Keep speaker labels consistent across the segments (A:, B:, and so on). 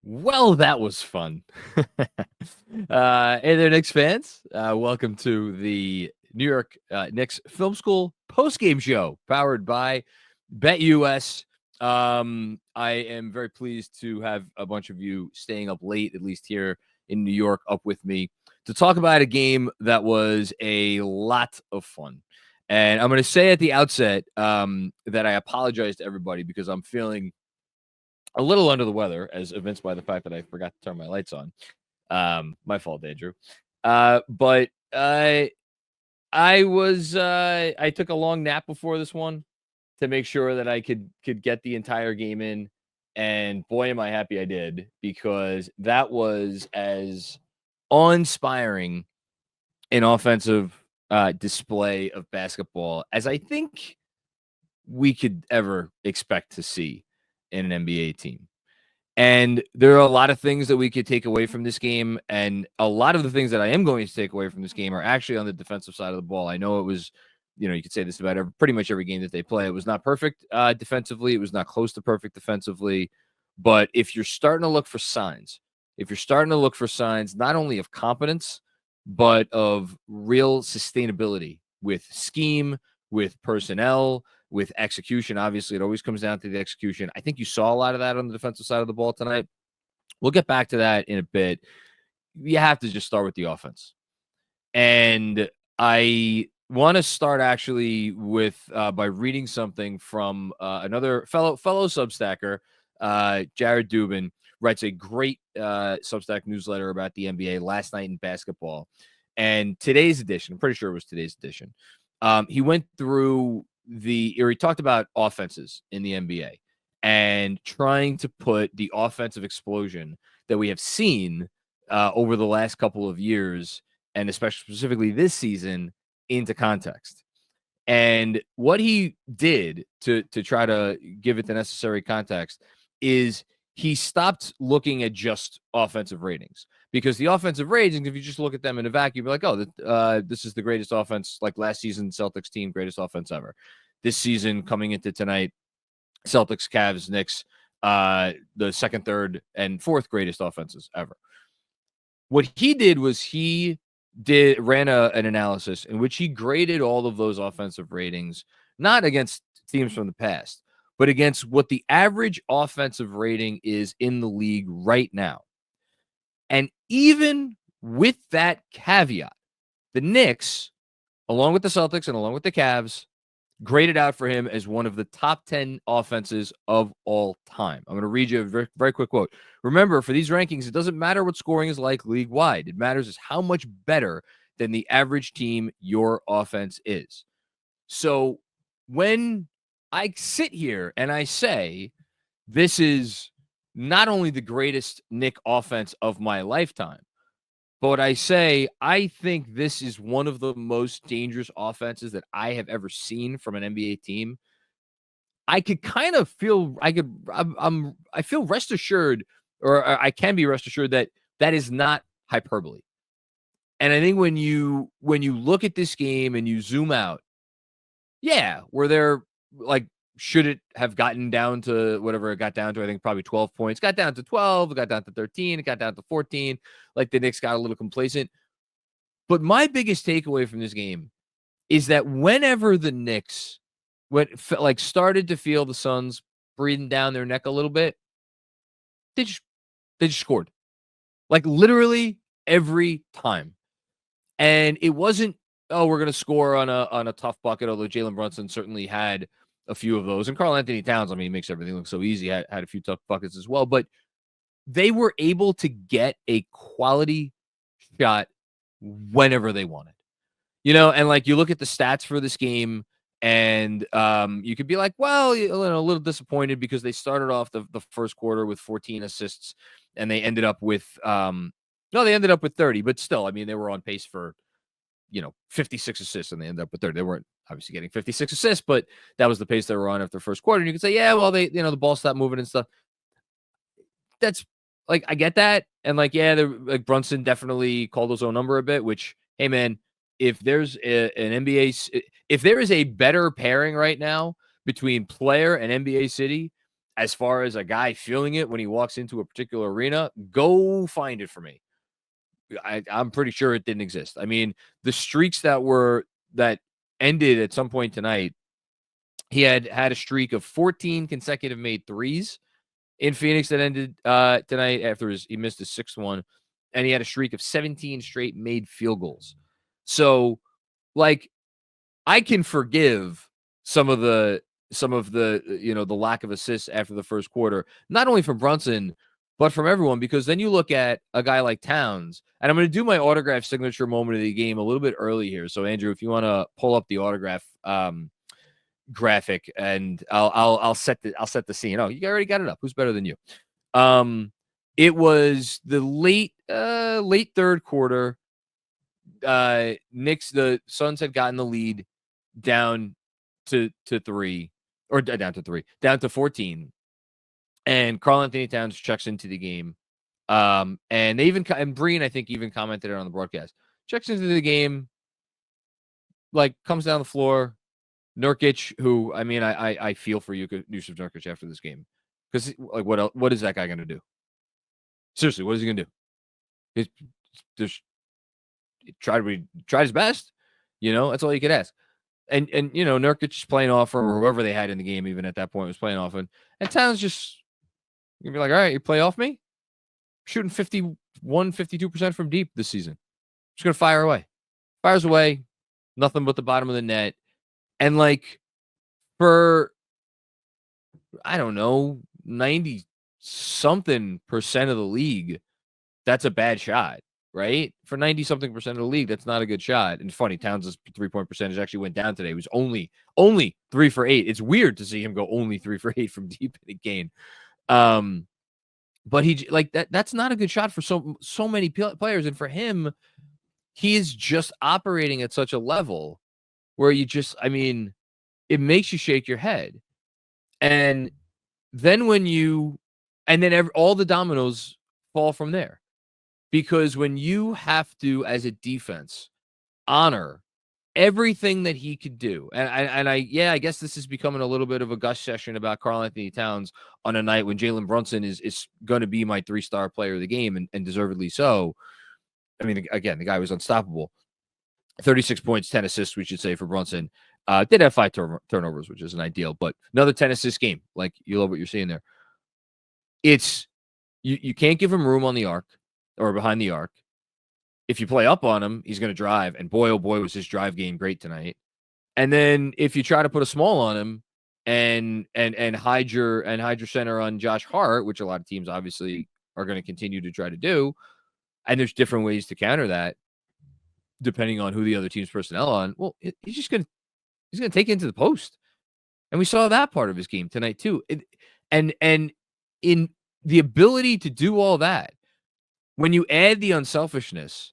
A: Well, that was fun. Hey there, Knicks fans. Welcome to the New York Knicks Film School Postgame Show, powered by BetUS. I am very pleased to have a bunch of you staying up late, at least here in New York, up with me to talk about a game that was a lot of fun. And I'm going to say at the outset that I apologize to everybody because I'm feeling a little under the weather, as evinced by the fact that I forgot to turn my lights on. My fault, Andrew. But I took a long nap before this one to make sure that I could get the entire game in, and boy, am I happy I did, because that was as awe-inspiring an offensive display of basketball as I think we could ever expect to see in an NBA team. And there are a lot of things that we could take away from this game. And a lot of the things that I am going to take away from this game are actually on the defensive side of the ball. I know it was, you could say this about pretty much every game that they play. It was not perfect defensively. It was not close to perfect defensively. But if you're starting to look for signs, not only of competence, but of real sustainability with scheme, with personnel, with execution. Obviously, it always comes down to the execution. I think you saw a lot of that on the defensive side of the ball tonight. We'll get back to that in a bit. You have to just start with the offense. And I want to start actually with by reading something from another fellow Substacker, Jared Dubin, writes a great Substack newsletter about the NBA last night in basketball. And today's edition, I'm pretty sure it was today's edition, he went through he talked about offenses in the NBA and trying to put the offensive explosion that we have seen over the last couple of years, and especially specifically this season, into context. And what he did to try to give it the necessary context is he stopped looking at just offensive ratings, because the offensive ratings, if you just look at them in a vacuum, you're like, oh, this is the greatest offense, like last season Celtics team, greatest offense ever. This season coming into tonight, Celtics, Cavs, Knicks, the second, third, and fourth greatest offenses ever. What he did was he ran an analysis in which he graded all of those offensive ratings, not against teams from the past, but against what the average offensive rating is in the league right now. And even with that caveat, the Knicks, along with the Celtics and along with the Cavs, graded out for him as one of the top 10 offenses of all time. I'm going to read you a very, very quick quote. Remember, for these rankings, it doesn't matter what scoring is like league-wide. It matters is how much better than the average team your offense is. So when I sit here and I say this is not only the greatest Knick offense of my lifetime, but I say I think this is one of the most dangerous offenses that I have ever seen from an NBA team, I could kind of feel I feel rest assured, or I can be rest assured that that is not hyperbole. And I think when you look at this game and you zoom out, yeah, were there, like, should it have gotten down to whatever it got down to? I think probably 12 points. Got down to 12, it got down to 13, it got down to 14. Like, the Knicks got a little complacent. But my biggest takeaway from this game is that whenever the Knicks started to feel the Suns breathing down their neck a little bit, they just scored. Like, literally every time. And it wasn't, oh, we're going to score on a tough bucket, although Jalen Brunson certainly had a few of those. And Karl-Anthony Towns, I mean, he makes everything look so easy, had a few tough buckets as well. But they were able to get a quality shot whenever they wanted. And like, you look at the stats for this game, and you could be like, well, a little disappointed because they started off the first quarter with 14 assists, and they ended up with 30, but still, I mean, they were on pace for 56 assists, and they ended up with 30. They weren't obviously getting 56 assists, but that was the pace they were on after the first quarter. And you could say, yeah, well, they the ball stopped moving and stuff. That's, like, I get that, and like, yeah, like, Brunson definitely called his own number a bit, which, hey man, if there's if there is a better pairing right now between player and NBA City as far as a guy feeling it when he walks into a particular arena, go find it for me. I'm pretty sure it didn't exist. I mean, the streaks that ended at some point tonight, he had a streak of 14 consecutive made threes in Phoenix that ended tonight after he missed his sixth one, and he had a streak of 17 straight made field goals. So, like, I can forgive some of the the lack of assists after the first quarter, not only from Brunson, but from everyone, because then you look at a guy like Towns, and I'm going to do my autograph signature moment of the game a little bit early here. So, Andrew, if you want to pull up the autograph graphic, and I'll set the scene. Oh, you already got it up. Who's better than you? It was the late third quarter. The Suns had gotten the lead down to 14, and Karl-Anthony Towns checks into the game. And they and Breen, I think, even commented it on the broadcast. Checks into the game, like, comes down the floor. Nurkic, who, I mean, I feel for you, Yusuf Nurkic, after this game, because, like, what is that guy going to do? Seriously, what is he going to do? Tried his best. That's all you could ask. And Nurkic is playing off, or whoever they had in the game, even at that point, was playing off. And Towns just gonna be like, all right, you play off me? Shooting 52% from deep this season. Just gonna fire away. Fires away, nothing but the bottom of the net. And, like, for, I don't know, 90-something% of the league, that's a bad shot, right? For 90-something% of the league, that's not a good shot. And funny, Towns' three-point percentage actually went down today. He was only 3 for 8. It's weird to see him go only 3 for 8 from deep in a game. But he, like, that's not a good shot for so many players. And for him, he is just operating at such a level where you just, I mean, it makes you shake your head. And then all the dominoes fall from there. Because when you have to, as a defense, honor everything that he could do, and I guess this is becoming a little bit of a gush session about Karl-Anthony Towns on a night when Jalen Brunson is going to be my 3-star player of the game, and deservedly so. I mean, again, the guy was unstoppable. 36 points, 10 assists, we should say, for Brunson. Did have 5 turnovers, which isn't ideal, but another 10-assist game. Like, you love what you're seeing there. It's you can't give him room on the arc or behind the arc. If you play up on him, he's going to drive, and boy, oh boy, was his drive game great tonight. And then if you try to put a small on him and hide your center on Josh Hart, which a lot of teams obviously are going to continue to try to do, and there's different ways to counter that depending on who the other team's personnel on. Well, he's going to take it into the post, and we saw that part of his game tonight too. And in the ability to do all that, when you add the unselfishness,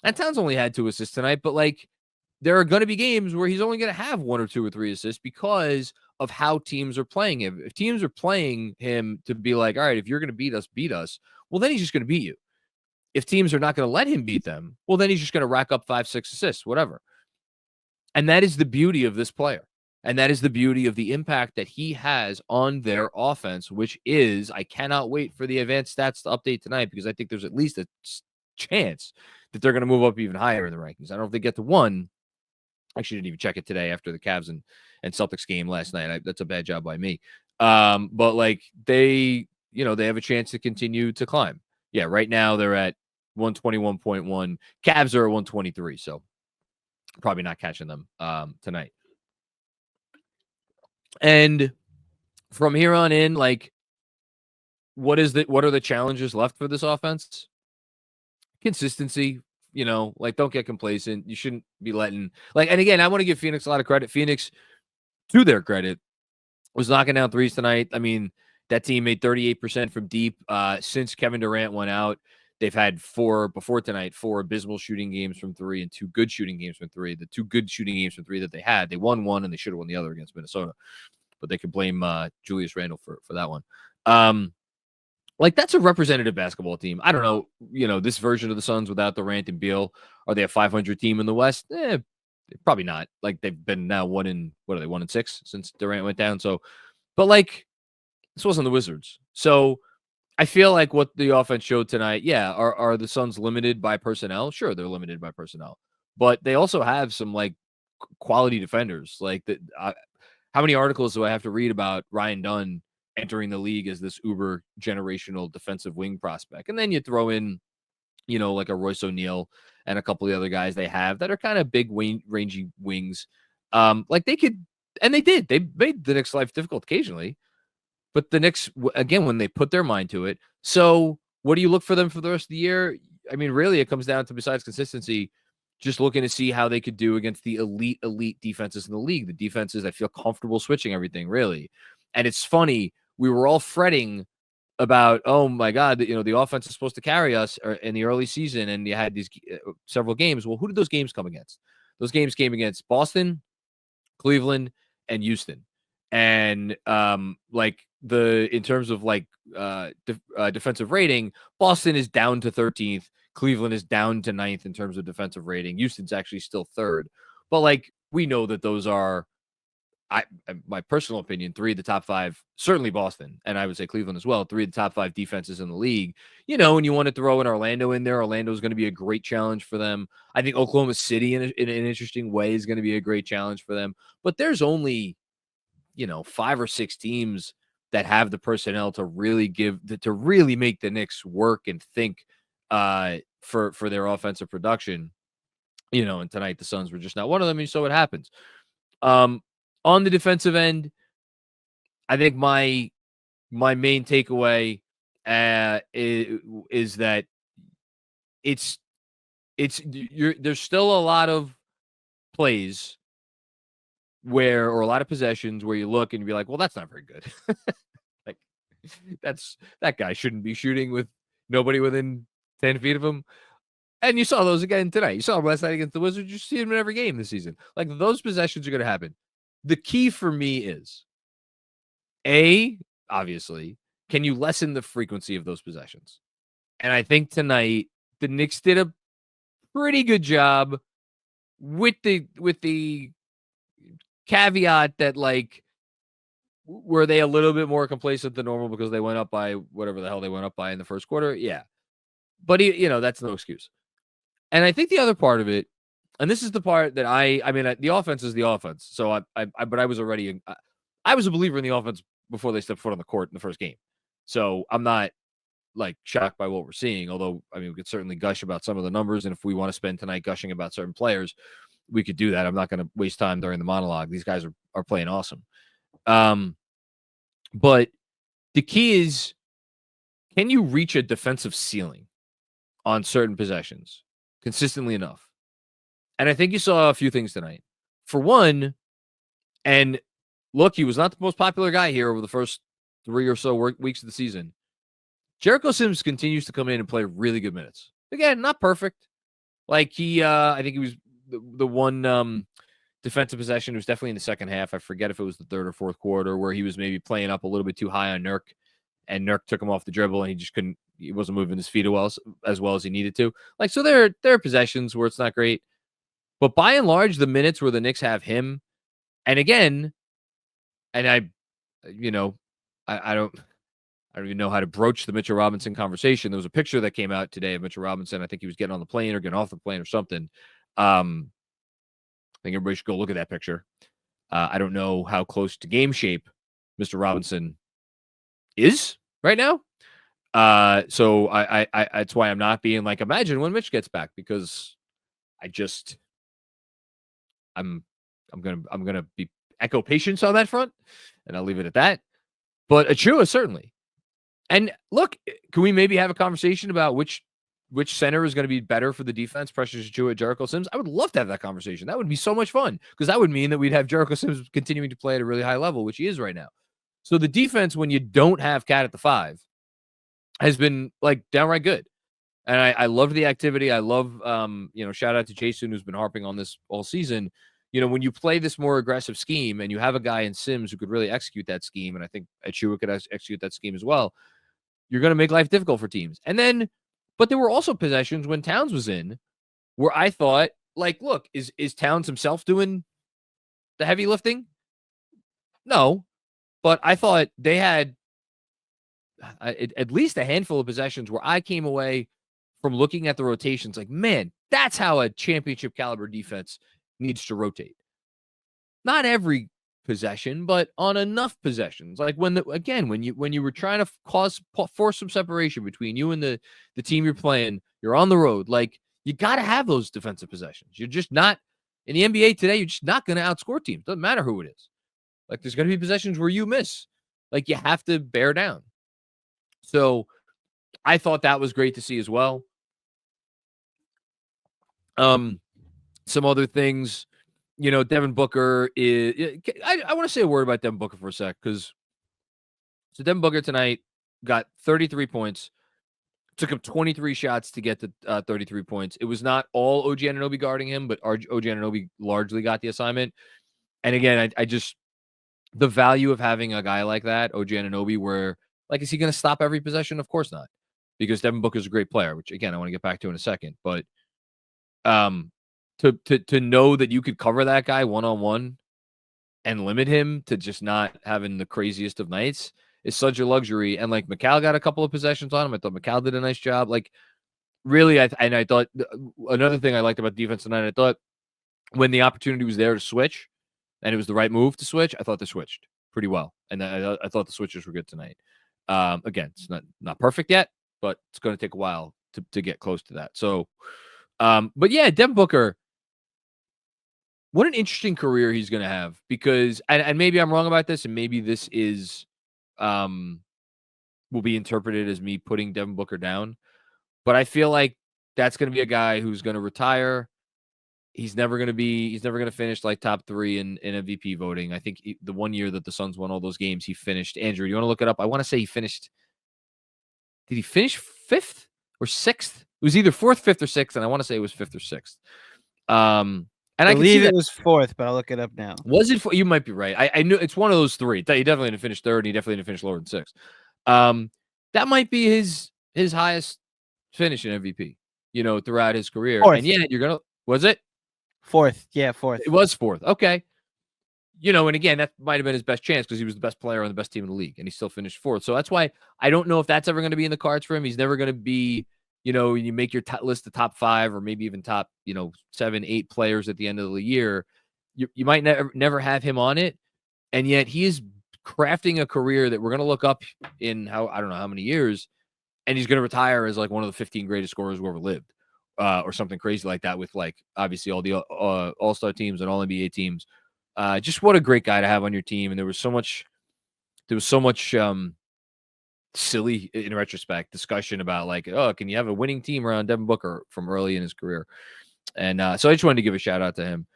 A: and Towns only had 2 assists tonight, but, like, there are going to be games where he's only going to have 1 or 2 or 3 assists because of how teams are playing him. If teams are playing him to be like, all right, if you're going to beat us, well, then he's just going to beat you. If teams are not going to let him beat them, well, then he's just going to rack up 5, 6 assists, whatever. And that is the beauty of this player. And that is the beauty of the impact that he has on their offense, which is, I cannot wait for the advanced stats to update tonight, because I think there's at least a chance that they're going to move up even higher in the rankings. I don't know if they get to 1. I actually didn't even check it today after the Cavs and Celtics game last night. That's a bad job by me. But, like, they have a chance to continue to climb. Yeah, right now they're at 121.1. Cavs are at 123, so probably not catching them tonight. And from here on in, like, what are the challenges left for this offense? Consistency, like, don't get complacent. You shouldn't be letting, like, and again, I want to give Phoenix a lot of credit. Phoenix, to their credit, was knocking down threes tonight. I mean, that team made 38% from deep. Since Kevin Durant went out, they've had 4 abysmal shooting games from 3 and 2 good shooting games from 3. The 2 good shooting games from 3 that they had, they won 1 and they should have won the other against Minnesota. But they could blame Julius Randle for that one. Like, that's a representative basketball team. I don't know, this version of the Suns without Durant and Beal, are they a 500 team in the West? Probably not. Like, they've been now 1-6 since Durant went down. So, but, like, This wasn't the Wizards. So I feel like what the offense showed tonight, are the Suns limited by personnel? Sure, they're limited by personnel, but they also have some like quality defenders. Like how many articles do I have to read about Ryan Dunn entering the league as this uber generational defensive wing prospect? And then you throw in, like a Royce O'Neal and a couple of the other guys they have that are kind of big rangy wings. Like they could, and they did. They made the Knicks' life difficult occasionally. But the Knicks, again, when they put their mind to it. So what do you look for them for the rest of the year? I mean, really, it comes down to, besides consistency, just looking to see how they could do against the elite defenses in the league. The defenses, I feel comfortable switching everything, really. And it's funny, we were all fretting about, oh my God, the offense is supposed to carry us in the early season, and you had these several games. Well, who did those games come against? Those games came against Boston, Cleveland, and Houston. And in terms of defensive rating, Boston is down to 13th. Cleveland is down to 9th in terms of defensive rating. Houston's actually still 3rd. But we know that those are, my personal opinion, 3 of the top 5, certainly Boston, and I would say Cleveland as well, 3 of the top 5 defenses in the league. And you want to throw in Orlando in there. Orlando is going to be a great challenge for them. I think Oklahoma City in an interesting way is going to be a great challenge for them. But there's only 5 or 6 teams that have the personnel to really make the Knicks work and think for their offensive production. And tonight the Suns were just not one of them, and so it happens. On the defensive end, I think my main takeaway is that there's still a lot of plays or a lot of possessions where you look and you be like, well, that's not very good. That guy shouldn't be shooting with nobody within 10 feet of him. And you saw those again tonight. You saw them last night against the Wizards. You see them in every game this season. Those possessions are going to happen. The key for me is, obviously, can you lessen the frequency of those possessions? And I think tonight the Knicks did a pretty good job with the caveat that were they a little bit more complacent than normal because they went up by whatever the hell they went up by in the first quarter? Yeah. But that's no excuse. And I think the other part of it, and this is the part that the offense is the offense. So but I was already, I was a believer in the offense before they stepped foot on the court in the first game. So I'm not shocked by what we're seeing, although we could certainly gush about some of the numbers. And if we want to spend tonight gushing about certain players, we could do that. I'm not going to waste time during the monologue. These guys are playing awesome. But the key is, can you reach a defensive ceiling on certain possessions consistently enough? And I think you saw a few things tonight. For one, and look, he was not the most popular guy here over the first 3 or so weeks of the season. Jericho Sims continues to come in and play really good minutes. Again, not perfect. I think he was the one defensive possession was definitely in the second half. I forget if it was the third or fourth quarter where he was maybe playing up a little bit too high on Nurk, and Nurk took him off the dribble, and he wasn't moving his feet as well as he needed to. So there are possessions where it's not great. But by and large, the minutes where the Knicks have him, and again, and I don't even know how to broach the Mitchell Robinson conversation. There was a picture that came out today of Mitchell Robinson. I think he was getting on the plane or getting off the plane or something. I think everybody should go look at that picture. I don't know how close to game shape Mr. Robinson is right now. So I that's why I'm not being imagine when Mitch gets back, because I'm gonna be echo patience on that front, and I'll leave it at that. But Achua, certainly. And look, can we maybe have a conversation about which center is going to be better for the defense, Precious Achua, Jericho Sims? I would love to have that conversation. That would be so much fun, because that would mean that we'd have Jericho Sims continuing to play at a really high level, which he is right now. So the defense, when you don't have Cat at the 5, has been downright good. And I love the activity. I love, shout out to Jason, who's been harping on this all season. When you play this more aggressive scheme and you have a guy in Sims who could really execute that scheme, and I think Achua could execute that scheme as well, you're going to make life difficult for teams. And then, but there were also possessions when Towns was in where I thought, look, is Towns himself doing the heavy lifting? No, but I thought they had at least a handful of possessions where I came away from looking at the rotations like, man, that's how a championship caliber defense needs to rotate. Not every possession, but on enough possessions. Like when you were trying to force some separation between you and the team you're playing, you're on the road. Like you got to have those defensive possessions. You're just not in the NBA today. You're just not going to outscore teams. Doesn't matter who it is. Like there's going to be possessions where you miss. Like you have to bear down. So I thought that was great to see as well. Some other things, Devin Booker is. I want to say a word about Devin Booker for a sec because Devin Booker tonight got 33 points. Took him 23 shots to get to 33 points. It was not all OG Anunoby guarding him, but OG Anunoby largely got the assignment. And again, I just the value of having a guy like that, OG Anunoby, where like is he going to stop every possession? Of course not, because Devin Booker is a great player, which again I want to get back to in a second, but. To know that you could cover that guy one-on-one and limit him to just not having the craziest of nights is such a luxury. And like Mikal got a couple of possessions on him. I thought Mikal did a nice job. Like really, I thought another thing I liked about defense tonight, I thought when the opportunity was there to switch and it was the right move to switch, I thought they switched pretty well. And I thought the switches were good tonight. Again, it's not perfect yet, but it's going to take a while to get close to that. So, but yeah, Devin Booker, what an interesting career he's going to have because, and maybe I'm wrong about this, and maybe this is, will be interpreted as me putting Devin Booker down, but I feel like that's going to be a guy who's going to retire. He's never going to finish like top 3 in MVP voting. I think the one year that the Suns won all those games, he finished. Andrew, you want to look it up? I want to say he finished. Did he finish 5th or 6th? It was either 4th, 5th, or 6th, and I want to say it was 5th or 6th. And I believe
B: it was 4th, but I'll look it up now.
A: Was it? You might be right. I knew it's one of those 3. He definitely didn't finish 3rd, and he definitely didn't finish lower than 6th. That might be his highest finish in MVP, throughout his career.
B: 4th.
A: And yeah, you're gonna. Was it
B: 4th? Yeah, 4th.
A: It was 4th. Okay. And again, that might have been his best chance because he was the best player on the best team in the league, and he still finished 4th. So that's why I don't know if that's ever going to be in the cards for him. He's never going to be. You make your list the top 5 or maybe even top, 7, 8 players at the end of the year. You might never have him on it. And yet he is crafting a career that we're going to look up in I don't know how many years. And he's going to retire as like one of the 15 greatest scorers who ever lived or something crazy like that with like obviously all the all-star teams and all NBA teams. Just what a great guy to have on your team. And there was so much silly in retrospect discussion about like, oh, can you have a winning team around Devin Booker from early in his career? And so I just wanted to give a shout out to him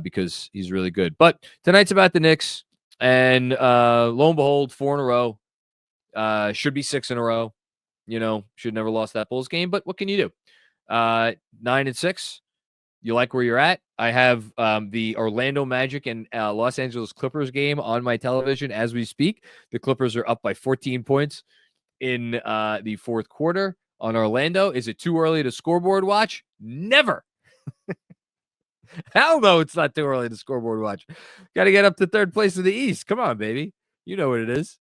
A: because he's really good. But tonight's about the Knicks, and lo and behold, 4 in a row. Should be 6 in a row. Should never lost that Bulls game, but what can you do? 9-6. You like where you're at? I have the Orlando Magic and Los Angeles Clippers game on my television as we speak. The Clippers are up by 14 points in the 4th quarter on Orlando. Is it too early to scoreboard watch? Never. Hell no, it's not too early to scoreboard watch. Got to get up to 3rd place in the East. Come on, baby. You know what it is.